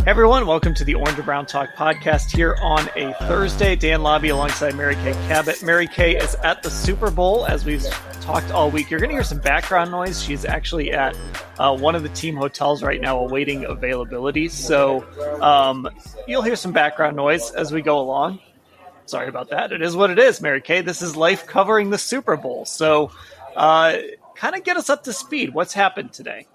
Everyone, welcome to the Orange and Brown Talk podcast here on a Thursday. Dan Labbe alongside Kay Cabot. Mary Kay is at the Super Bowl, as we've talked all week. You're going to hear some background noise. She's actually at one of the team hotels right now awaiting availability. So you'll hear some background noise as we go along. Sorry about that. It is what it is, Mary Kay. This is life covering the Super Bowl. So kind of get us up to speed. What's happened today?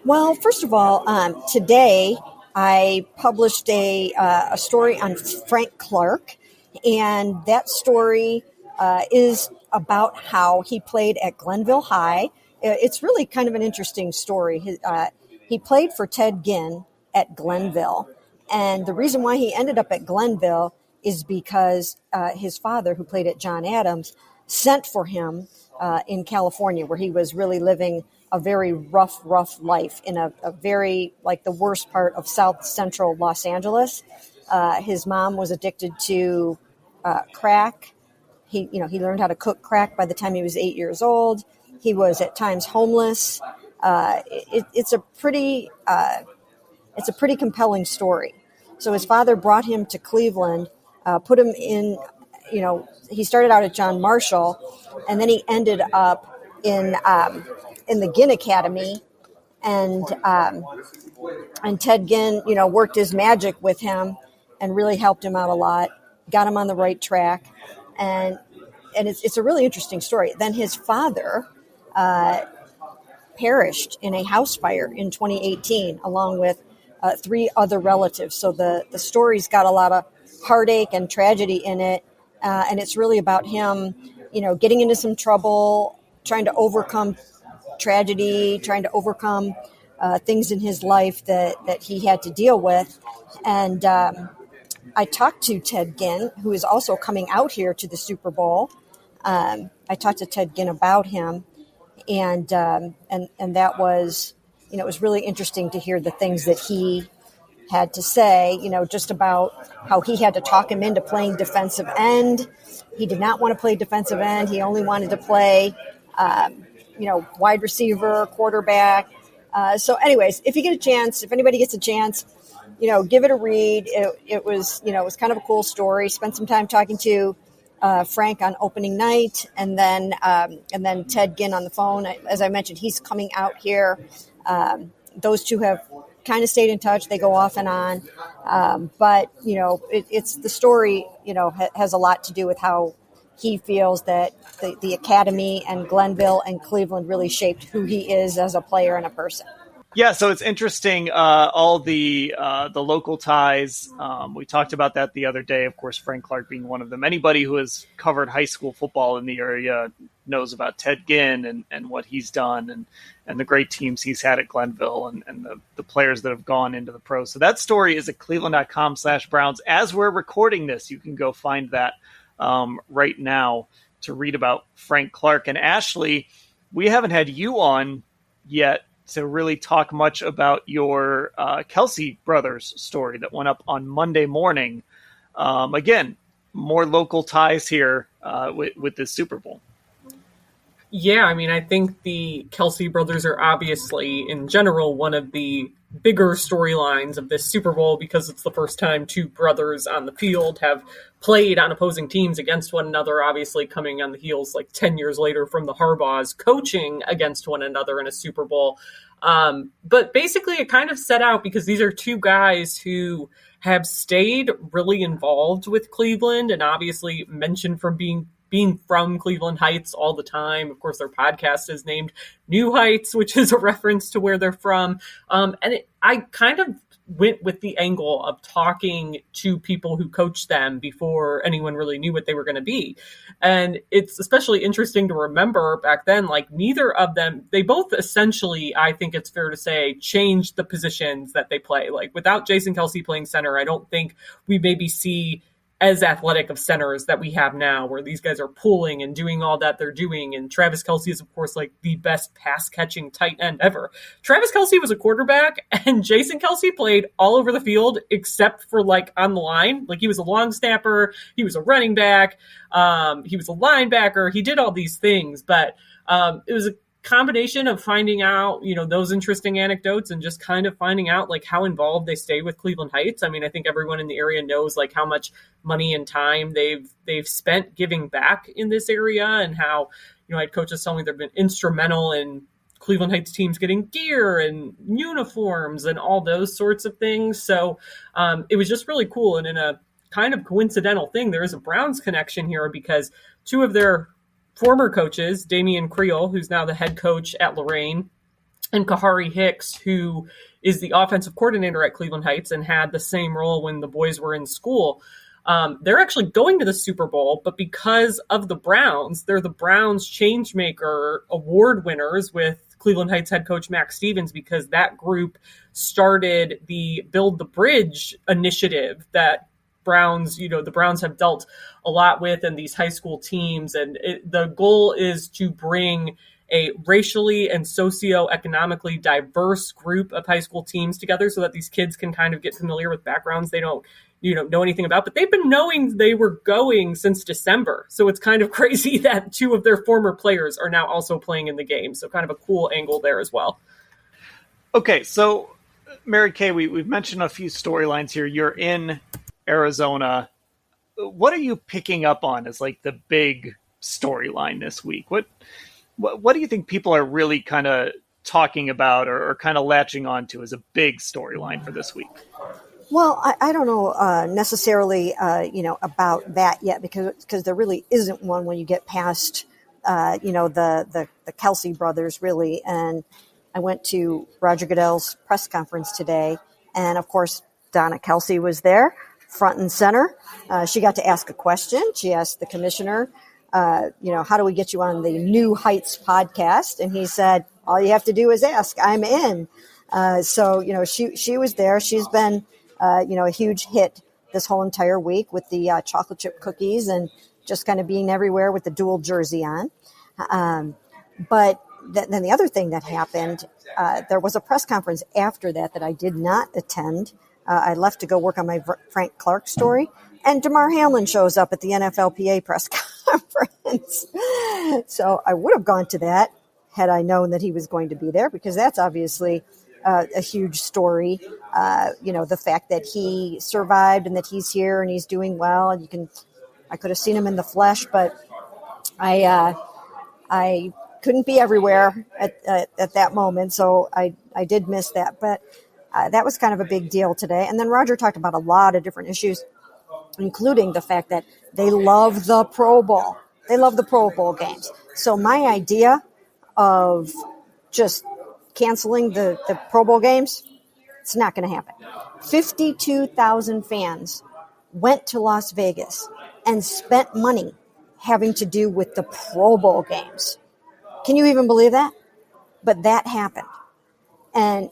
Well, first of all, today I published a story on Frank Clark, and that story is about how he played at Glenville High. It's really kind of an interesting story. He played for Ted Ginn at Glenville, and the reason why he ended up at Glenville is because his father, who played at John Adams, sent for him in California, where he was really living a very rough life in a very, like, the worst part of South Central Los Angeles. His mom was addicted to crack. He learned how to cook crack by the time he was 8 years old. He was at times homeless. It's a pretty compelling story. So his father brought him to Cleveland, put him in, he started out at John Marshall, and then he ended up in the Ginn Academy, and Ted Ginn, worked his magic with him and really helped him out a lot, got him on the right track, and it's a really interesting story. Then his father perished in a house fire in 2018, along with 3 other relatives. So the story's got a lot of heartache and tragedy in it, and it's really about him, getting into some trouble, trying to overcome tragedy, trying to overcome things in his life that he had to deal with. And I talked to Ted Ginn, who is also coming out here to the Super Bowl. I talked to Ted Ginn about him, and that was, it was really interesting to hear the things that he had to say, just about how he had to talk him into playing defensive end. He did not want to play defensive end. He only wanted to play wide receiver, quarterback. So anyways, if anybody gets a chance, give it a read. It was kind of a cool story. Spent some time talking to Frank on opening night, and then Ted Ginn on the phone. As I mentioned, he's coming out here. Those two have kind of stayed in touch. They go off and on. But it's the story, has a lot to do with how he feels that the Academy and Glenville and Cleveland really shaped who he is as a player and a person. Yeah, so it's interesting, all the local ties. We talked about that the other day, of course, Frank Clark being one of them. Anybody who has covered high school football in the area knows about Ted Ginn and what he's done and the great teams he's had at Glenville and the players that have gone into the pros. So that story is at cleveland.com/Browns. As we're recording this, you can go find that right now to read about Frank Clark. And Ashley, we haven't had you on yet to really talk much about your Kelce brothers story that went up on Monday morning. Again, more local ties here with this Super Bowl. Yeah, I think the Kelce brothers are obviously, in general, one of the bigger storylines of this Super Bowl because it's the first time 2 brothers on the field have played on opposing teams against one another, obviously coming on the heels 10 years later from the Harbaughs coaching against one another in a Super Bowl. But basically it kind of set out because these are 2 guys who have stayed really involved with Cleveland and obviously mentioned from being from Cleveland Heights all the time. Of course, their podcast is named New Heights, which is a reference to where they're from. I kind of went with the angle of talking to people who coached them before anyone really knew what they were going to be. And it's especially interesting to remember back then, neither of them, they both essentially, I think it's fair to say, changed the positions that they play. Without Jason Kelce playing center, I don't think we maybe see as athletic of centers that we have now, where these guys are pulling and doing all that they're doing. And Travis Kelce is, of course, the best pass-catching tight end ever. Travis Kelce was a quarterback, and Jason Kelce played all over the field except for, on the line. He was a long snapper, he was a running back, he was a linebacker, he did all these things. But it was combination of finding out, those interesting anecdotes and just kind of finding out like how involved they stay with Cleveland Heights. I mean, I think everyone in the area knows like how much money and time they've spent giving back in this area, and how, I had coaches tell me they've been instrumental in Cleveland Heights teams getting gear and uniforms and all those sorts of things. So it was just really cool. And in a kind of coincidental thing, there is a Browns connection here, because two of their former coaches, Damian Creel, who's now the head coach at Lorraine, and Kahari Hicks, who is the offensive coordinator at Cleveland Heights and had the same role when the boys were in school. They're actually going to the Super Bowl, but because of the Browns, they're the Browns Changemaker Award winners with Cleveland Heights head coach Max Stevens, because that group started the Build the Bridge initiative that the Browns have dealt a lot with in these high school teams. And the goal is to bring a racially and socioeconomically diverse group of high school teams together so that these kids can kind of get familiar with backgrounds they don't know anything about, but they've been knowing they were going since December. So it's kind of crazy that two of their former players are now also playing in the game. So kind of a cool angle there as well. Okay. So Mary Kay, we've mentioned a few storylines here. You're in Arizona. What are you picking up on as like the big storyline this week? What do you think people are really kind of talking about or kind of latching onto as a big storyline for this week? Well, I don't know necessarily, about that yet, because there really isn't one when you get past, the Kelce brothers, really. And I went to Roger Goodell's press conference today, and of course, Donna Kelce was there, front and center. She got to ask a question. She asked the commissioner, how do we get you on the New Heights podcast? And he said, all you have to do is ask. I'm in. So she was there. She's been, a huge hit this whole entire week with the chocolate chip cookies and just kind of being everywhere with the dual jersey on. But then the other thing that happened, there was a press conference after that I did not attend. I left to go work on my Frank Clark story, and DeMar Hamlin shows up at the NFLPA press conference. So I would have gone to that had I known that he was going to be there, because that's obviously a huge story. The fact that he survived and that he's here and he's doing well, and I could have seen him in the flesh, but I couldn't be everywhere at that moment. So I did miss that, but that was kind of a big deal today. And then Roger talked about a lot of different issues, including the fact that they love the Pro Bowl. They love the Pro Bowl games. So my idea of just canceling the Pro Bowl games, it's not going to happen. 52,000 fans went to Las Vegas and spent money having to do with the Pro Bowl games. Can you even believe that? But that happened. And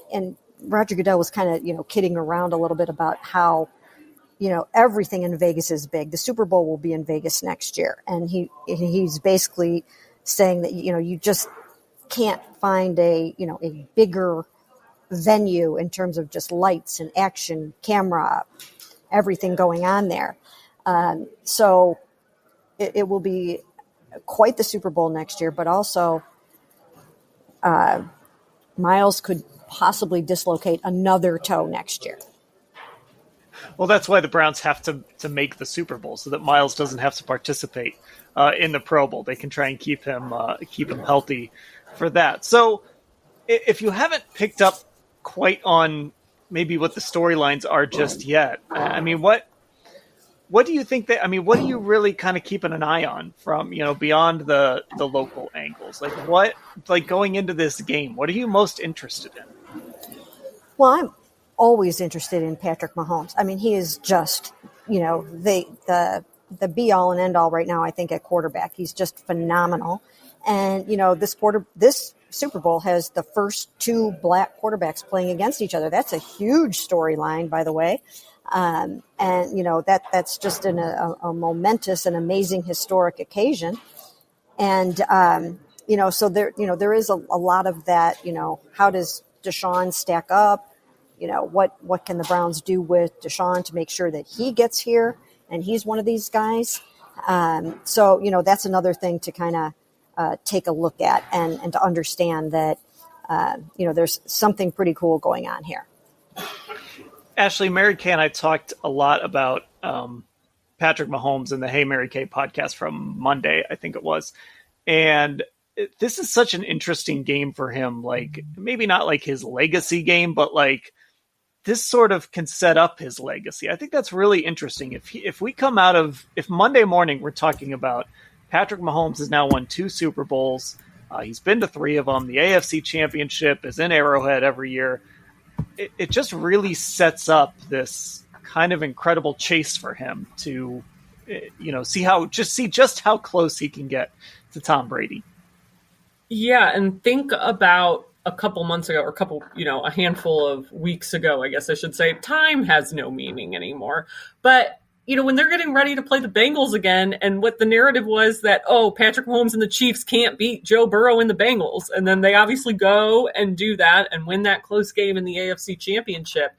Roger Goodell was kind of, kidding around a little bit about how, everything in Vegas is big. The Super Bowl will be in Vegas next year. And he's basically saying that, you just can't find a bigger venue in terms of just lights and action, camera, everything going on there. So it will be quite the Super Bowl next year, but also Miles could possibly dislocate another toe next year. Well, that's why the Browns have to make the Super Bowl, so that Miles doesn't have to participate in the Pro Bowl. They can try and keep him healthy for that. So if you haven't picked up quite on maybe what the storylines are just yet, I mean, what do you think what are you really kind of keeping an eye on from, beyond the local angles? Like going into this game, what are you most interested in? Well, I'm always interested in Patrick Mahomes. I mean, he is just, the be all and end all right now, I think, at quarterback. He's just phenomenal. And, this Super Bowl has the first two black quarterbacks playing against each other. That's a huge storyline, by the way. And that's just a momentous and amazing historic occasion. And, so there is a lot of that, how does Deshaun stack up? What can the Browns do with Deshaun to make sure that he gets here and he's one of these guys? So, that's another thing to kind of take a look at and to understand that, there's something pretty cool going on here. Ashley, Mary Kay and I talked a lot about Patrick Mahomes in the Hey Mary Kay podcast from Monday, I think it was. And this is such an interesting game for him. Like, maybe not like his legacy game, but like this sort of can set up his legacy. I think that's really interesting. If Monday morning we're talking about Patrick Mahomes has now won 2 Super Bowls. He's been to 3 of them. The AFC Championship is in Arrowhead every year. It just really sets up this kind of incredible chase for him to, see just how close he can get to Tom Brady. Yeah, and think about a couple months ago, or a handful of weeks ago, I guess I should say, time has no meaning anymore. But, when they're getting ready to play the Bengals again, and what the narrative was that, Patrick Mahomes and the Chiefs can't beat Joe Burrow and the Bengals. And then they obviously go and do that and win that close game in the AFC Championship.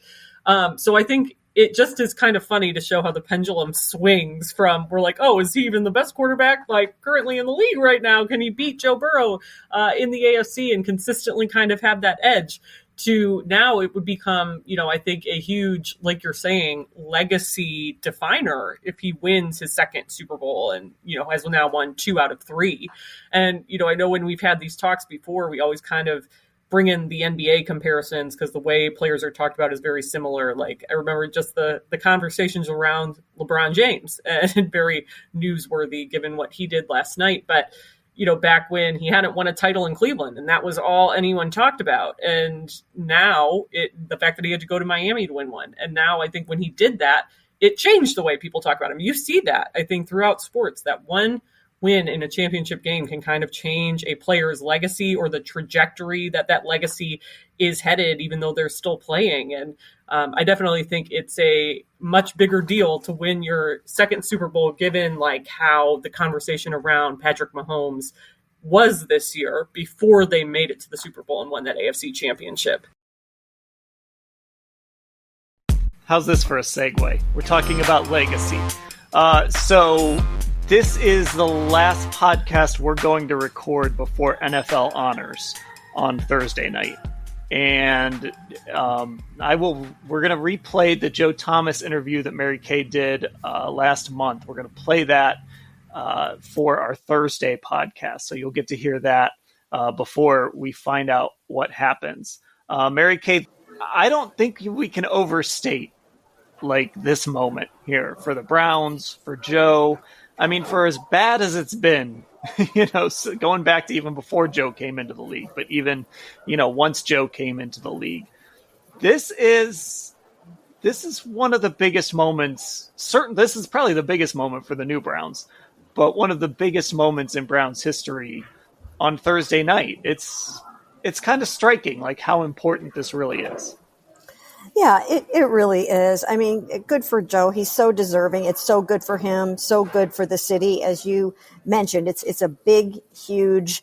So I think it just is kind of funny to show how the pendulum swings from, we're like, is he even the best quarterback like currently in the league right now? Can he beat Joe Burrow in the AFC and consistently kind of have that edge? To now it would become, I think a huge, like you're saying, legacy definer if he wins his second Super Bowl and, has now won 2 out of 3. And, I know when we've had these talks before, we always kind of bring in the NBA comparisons because the way players are talked about is very similar. Like, I remember just the conversations around LeBron James, and very newsworthy given what he did last night. But back when he hadn't won a title in Cleveland, and that was all anyone talked about. And now the fact that he had to go to Miami to win one. And now I think when he did that, it changed the way people talk about him. You see that, I think, throughout sports, that one win in a championship game can kind of change a player's legacy or the trajectory that legacy is headed, even though they're still playing. And I definitely think it's a much bigger deal to win your second Super Bowl, given like how the conversation around Patrick Mahomes was this year before they made it to the Super Bowl and won that AFC Championship. How's this for a segue? We're talking about legacy. So this is the last podcast we're going to record before NFL honors on Thursday night. And we're going to replay the Joe Thomas interview that Mary Kay did last month. We're going to play that for our Thursday podcast. So you'll get to hear that before we find out what happens. Mary Kay, I don't think we can overstate like this moment here for the Browns, for Joe. I mean, for as bad as it's been, going back to even before Joe came into the league, but even, once Joe came into the league, this is one of the biggest moments. This is probably the biggest moment for the new Browns, but one of the biggest moments in Browns history on Thursday night. It's kind of striking, like how important this really is. Yeah, it really is. I mean, good for Joe. He's so deserving. It's so good for him, so good for the city. As you mentioned, it's a big, huge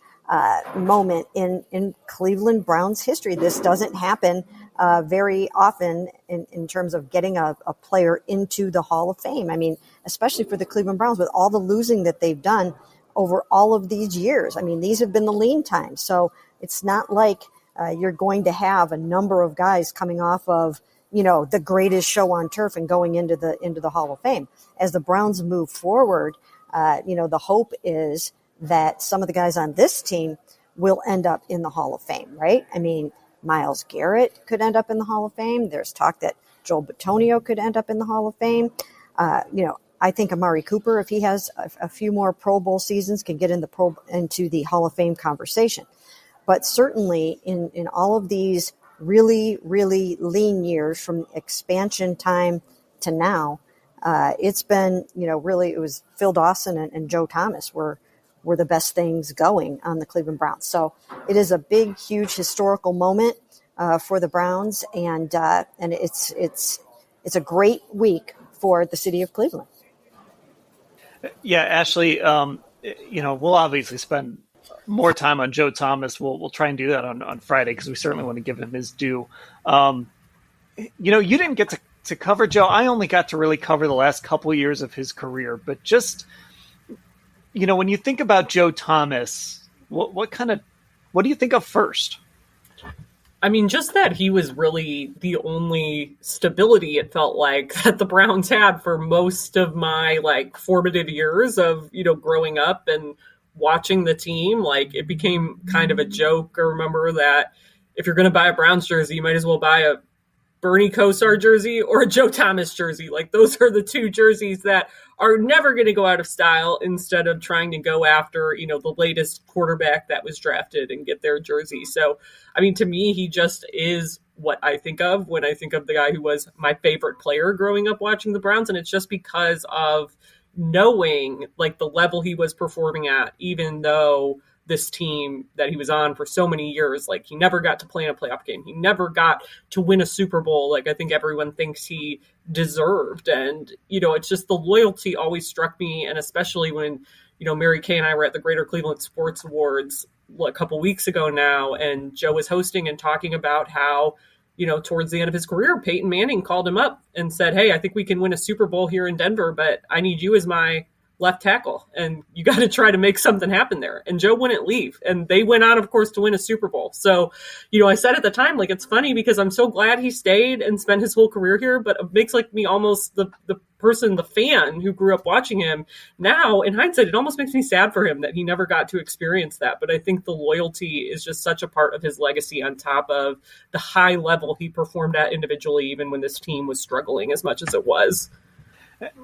moment in Cleveland Browns history. This doesn't happen very often in terms of getting a player into the Hall of Fame. I mean, especially for the Cleveland Browns with all the losing that they've done over all of these years. I mean, these have been the lean times. So it's not like you're going to have a number of guys coming off of, the greatest show on turf and going into the Hall of Fame. As the Browns move forward, the hope is that some of the guys on this team will end up in the Hall of Fame, right? I mean, Myles Garrett could end up in the Hall of Fame. There's talk that Joel Bitonio could end up in the Hall of Fame. I think Amari Cooper, if he has a few more Pro Bowl seasons, can get into the Hall of Fame conversation. But certainly in all of these really, really lean years from expansion time to now, it's been, really it was Phil Dawson and Joe Thomas were the best things going on the Cleveland Browns. So it is a big, huge historical moment for the Browns, and it's a great week for the city of Cleveland. Yeah, Ashley, we'll obviously spend more time on Joe Thomas. We'll try and do that on Friday because we certainly want to give him his due. You didn't get to cover Joe. I only got to really cover the last couple of years of his career. But just, when you think about Joe Thomas, what do you think of first? I mean, just that he was really the only stability, it felt like, that the Browns had for most of my like formative years of, growing up and watching the team. Like, it became kind of a joke. I remember that if you're going to buy a Browns jersey, you might as well buy a Bernie Kosar jersey or a Joe Thomas jersey. Like, those are the two jerseys that are never going to go out of style, instead of trying to go after, the latest quarterback that was drafted and get their jersey. So, I mean, to me, he just is what I think of when I think of the guy who was my favorite player growing up watching the Browns. And it's just because of knowing like the level he was performing at, even though this team that he was on for so many years, like, he never got to play in a playoff game. He never got to win a Super Bowl, like I think everyone thinks he deserved. And, it's just the loyalty always struck me. And especially when, Mary Kay and I were at the Greater Cleveland Sports Awards a couple weeks ago now, and Joe was hosting and talking about how, towards the end of his career, Peyton Manning called him up and said, "Hey, I think we can win a Super Bowl here in Denver, but I need you as my left tackle, and you got to try to make something happen there." And Joe wouldn't leave, and they went on, of course, to win a Super Bowl. So, I said at the time, like, it's funny because I'm so glad he stayed and spent his whole career here, but it makes like me almost the fan who grew up watching him. Now, in hindsight, it almost makes me sad for him that he never got to experience that. But I think the loyalty is just such a part of his legacy, on top of the high level he performed at individually, even when this team was struggling as much as it was.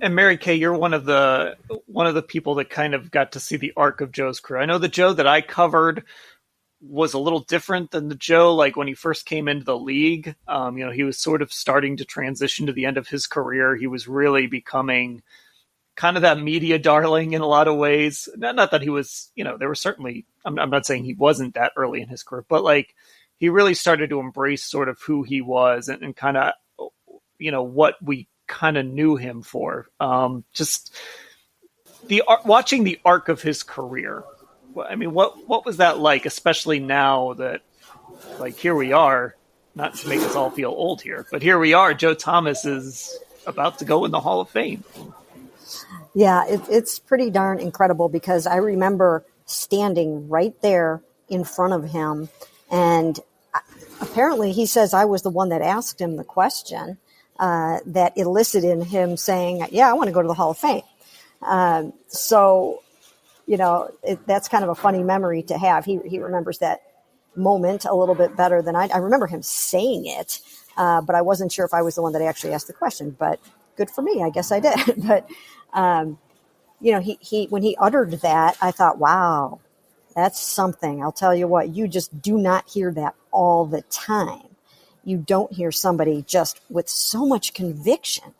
And Mary Kay, you're one of the people that kind of got to see the arc of Joe's career. I know the Joe that I covered was a little different than the Joe, like when he first came into the league. He was sort of starting to transition to the end of his career. He was really becoming kind of that media darling in a lot of ways. Not that he was, there were certainly, I'm not saying he wasn't that early in his career, but like he really started to embrace sort of who he was and kind of, what we kind of knew him for. Just watching the arc of his career. I mean, what was that like, especially now that, like, here we are, not to make us all feel old here, but here we are, Joe Thomas is about to go in the Hall of Fame. Yeah, it's pretty darn incredible, because I remember standing right there in front of him, and apparently he says I was the one that asked him the question that elicited in him saying, "Yeah, I want to go to the Hall of Fame." So, that's kind of a funny memory to have. He remembers that moment a little bit better than I remember him saying it, but I wasn't sure if I was the one that actually asked the question. But good for me, I guess I did. But he when he uttered that, I thought, wow, that's something. I'll tell you what, you just do not hear that all the time. You don't hear somebody just with so much conviction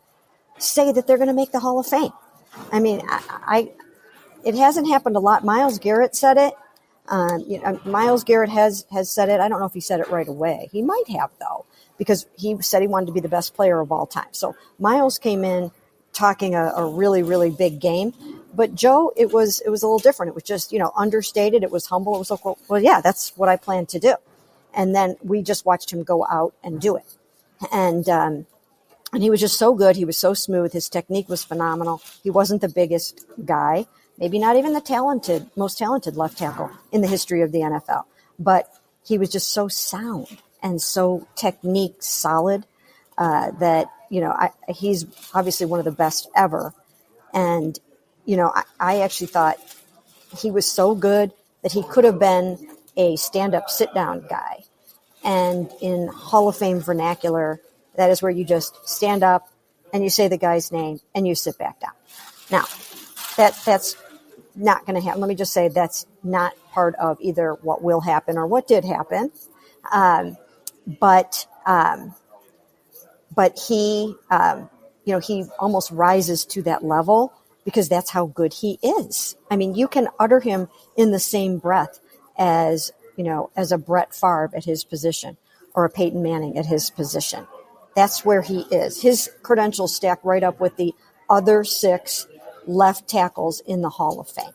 say that they're going to make the Hall of Fame. I mean, it hasn't happened a lot. Myles Garrett said it. Myles Garrett has said it. I don't know if he said it right away. He might have, though, because he said he wanted to be the best player of all time. So Myles came in talking a really, really big game. But Joe, it was a little different. It was just, understated. It was humble. It was like, well, yeah, that's what I plan to do. And then we just watched him go out and do it. And he was just so good. He was so smooth. His technique was phenomenal. He wasn't the biggest guy, maybe not even the most talented left tackle in the history of the NFL. But he was just so sound and so technique solid that, he's obviously one of the best ever. And, I actually thought he was so good that he could have been a stand-up, sit-down guy. And in Hall of Fame vernacular, that is where you just stand up and you say the guy's name and you sit back down. Now, that's not going to happen. Let me just say that's not part of either what will happen or what did happen. But he, he almost rises to that level because that's how good he is. I mean, you can utter him in the same breath as a Brett Favre at his position or a Peyton Manning at his position. That's where he is. His credentials stack right up with the other 6 left tackles in the Hall of Fame.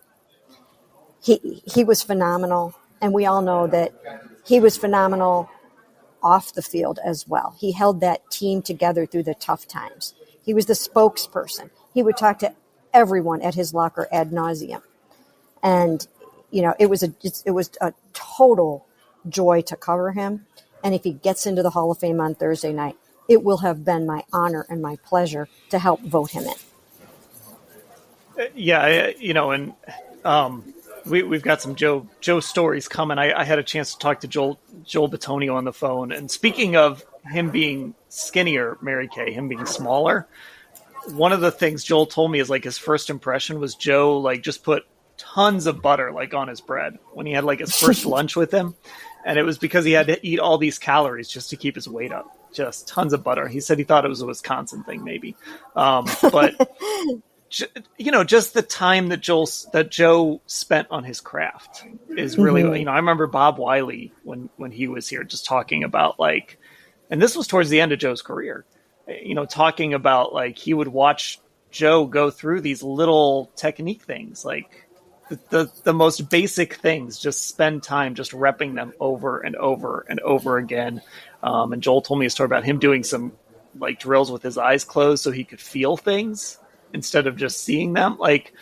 He was phenomenal, and we all know that he was phenomenal off the field as well. He held that team together through the tough times. He was the spokesperson. He would talk to everyone at his locker ad nauseum. And it was a total joy to cover him. And if he gets into the Hall of Fame on Thursday night, it will have been my honor and my pleasure to help vote him in. Yeah, we've got some Joe stories coming. I had a chance to talk to Joel Bitonio on the phone. And speaking of him being skinnier, Mary Kay, him being smaller, one of the things Joel told me is like his first impression was Joe like just put tons of butter like on his bread when he had like his first lunch with him. And it was because he had to eat all these calories just to keep his weight up. Just tons of butter. He said he thought it was a Wisconsin thing, maybe. But just the time that Joe spent on his craft is really, I remember Bob Wiley when he was here just talking about like, and this was towards the end of Joe's career, talking about like he would watch Joe go through these little technique things, like the most basic things, just spend time just repping them over and over and over again. And Joel told me a story about him doing some like drills with his eyes closed so he could feel things instead of just seeing them. Like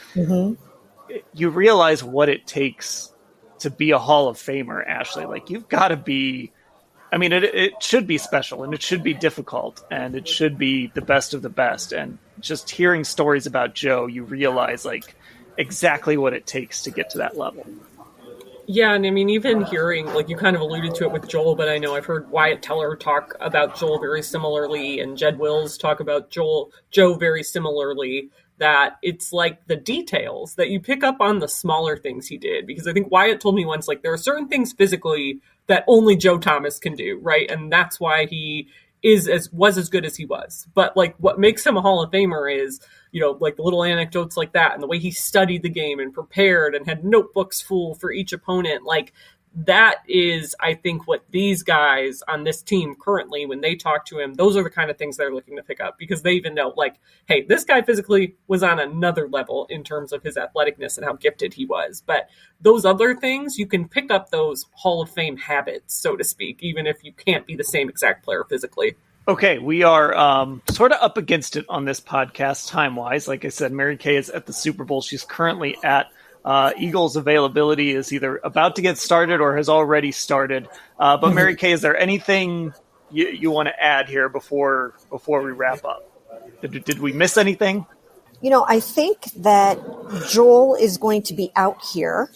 you realize what it takes to be a Hall of Famer, Ashley. Like you've got to be, I mean, it should be special and it should be difficult and it should be the best of the best. And just hearing stories about Joe, you realize like exactly what it takes to get to that level. Yeah, and I mean, even hearing, like you kind of alluded to it with Joel, but I know I've heard Wyatt Teller talk about Joel very similarly, and Jed Wills talk about Joe very similarly, that it's like the details that you pick up on the smaller things he did. Because I think Wyatt told me once, like, there are certain things physically that only Joe Thomas can do, right? And that's why he was as good as he was. But like what makes him a Hall of Famer is, like the little anecdotes like that and the way he studied the game and prepared and had notebooks full for each opponent. Like that is, I think, what these guys on this team currently, when they talk to him, those are the kind of things they're looking to pick up, because they even know, like, hey, this guy physically was on another level in terms of his athleticness and how gifted he was. But those other things, you can pick up those Hall of Fame habits, so to speak, even if you can't be the same exact player physically. Okay, we are sort of up against it on this podcast time-wise. Like I said, Mary Kay is at the Super Bowl. She's currently at Eagles availability is either about to get started or has already started. But Mary Kay, is there anything you want to add here before we wrap up? Did we miss anything? I think that Joel is going to be out here.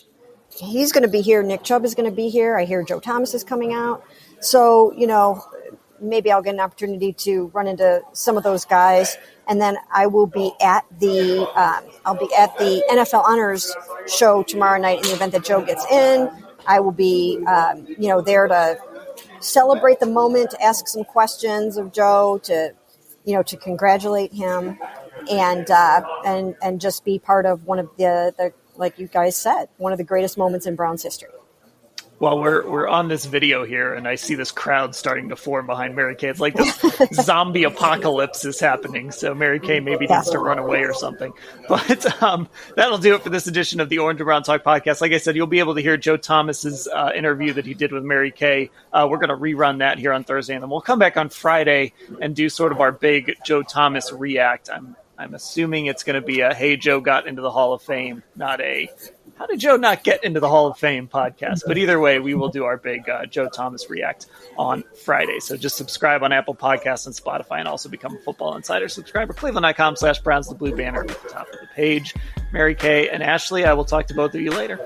He's going to be here. Nick Chubb is going to be here. I hear Joe Thomas is coming out. So, maybe I'll get an opportunity to run into some of those guys. And then I will be at the NFL Honors show tomorrow night in the event that Joe gets in. I will be, there to celebrate the moment, ask some questions of Joe, to congratulate him, and just be part of one of the like you guys said, one of the greatest moments in Browns history. Well, we're on this video here, and I see this crowd starting to form behind Mary Kay. It's like this zombie apocalypse is happening, so Mary Kay maybe needs to run away or something. But that'll do it for this edition of the Orange and Brown Talk podcast. Like I said, you'll be able to hear Joe Thomas's interview that he did with Mary Kay. We're going to rerun that here on Thursday, and then we'll come back on Friday and do sort of our big Joe Thomas react. I'm assuming it's going to be a "Hey, Joe got into the Hall of Fame," not a "How did Joe not get into the Hall of Fame" podcast. But either way, we will do our big Joe Thomas react on Friday. So just subscribe on Apple Podcasts and Spotify, and also become a Football Insider subscriber. cleveland.com/Browns, the blue banner at the top of the page. Mary Kay and Ashley, I will talk to both of you later.